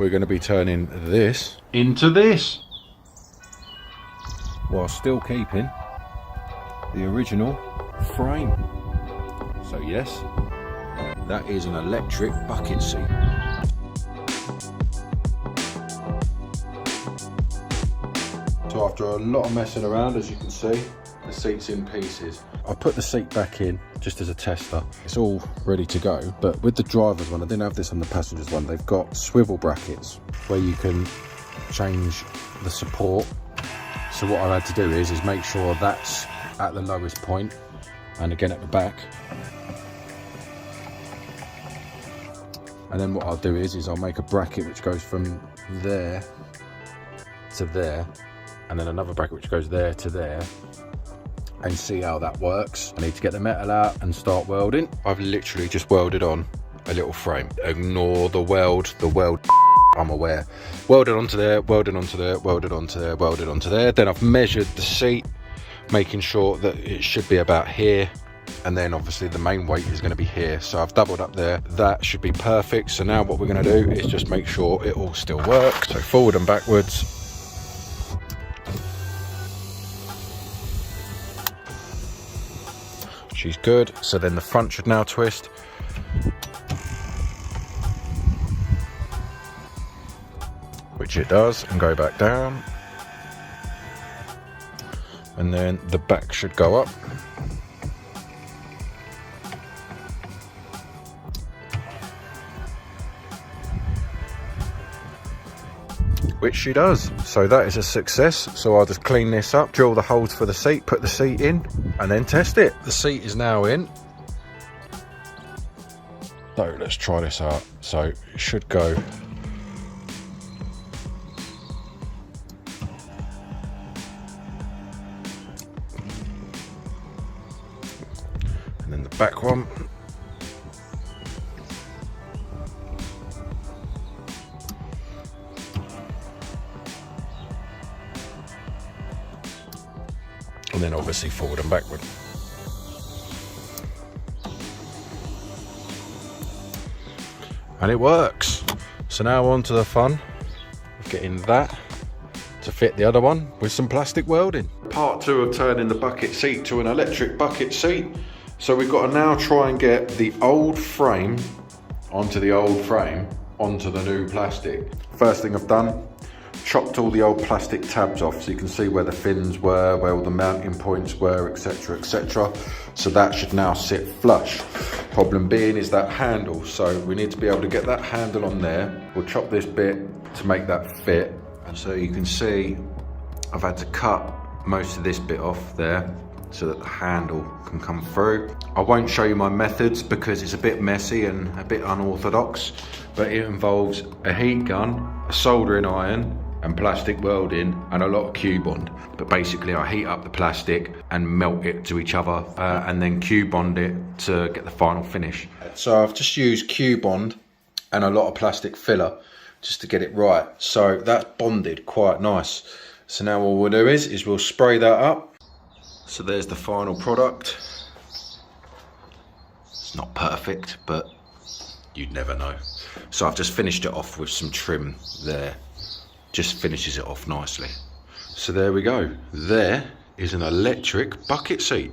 we're going to be turning this into this, while still keeping the original frame. So yes, that is an electric bucket seat. So after a lot of messing around, as you can see, the seat's in pieces. I put the seat back in just as a tester. It's all ready to go, but with the driver's one, I didn't have this on the passenger's one, they've got swivel brackets where you can change the support. So what I've had to do is make sure that's at the lowest point, and again at the back. And then what I'll do is I'll make a bracket which goes from there to there, and then another bracket which goes there to there, and see how that works. I need to get the metal out and start welding. I've literally just welded on a little frame. Ignore the weld I'm aware. Welded onto there, welded onto there, welded onto there, welded onto there. Then I've measured the seat, making sure that it should be about here, and then obviously the main weight is going to be here, so I've doubled up there. That should be perfect. So now what we're going to do is just make sure it all still works. So forward and backwards. She's good. So then the front should now twist. Which it does, and go back down. And then the back should go up. Which she does. So that is a success. So I'll just clean this up, drill the holes for the seat, put the seat in, and then test it. The seat is now in. So let's try this out. So it should go. And then the back one. And then obviously forward and backward. And it works. So now on to the fun of getting that to fit the other one with some plastic welding. Part 2 of turning the bucket seat to an electric bucket seat. So we've got to now try and get the old frame onto the old frame onto the new plastic. First thing I've done, chopped all the old plastic tabs off so you can see where the fins were, where all the mounting points were, etc, etc. So that should now sit flush. Problem being is that handle, so we need to be able to get that handle on there. We'll chop this bit to make that fit, and so you can see I've had to cut most of this bit off there so that the handle can come through. I won't show you my methods because it's a bit messy and a bit unorthodox, but it involves a heat gun, a soldering iron, and plastic welding, and a lot of Q-bond. But basically I heat up the plastic and melt it to each other, and then Q-bond it to get the final finish. So I've just used Q-bond and a lot of plastic filler just to get it right. So that's bonded quite nice. So now all we'll do is we'll spray that up. So there's the final product. It's not perfect, but you'd never know. So I've just finished it off with some trim there. Just finishes it off nicely. So there we go. There is an electric bucket seat.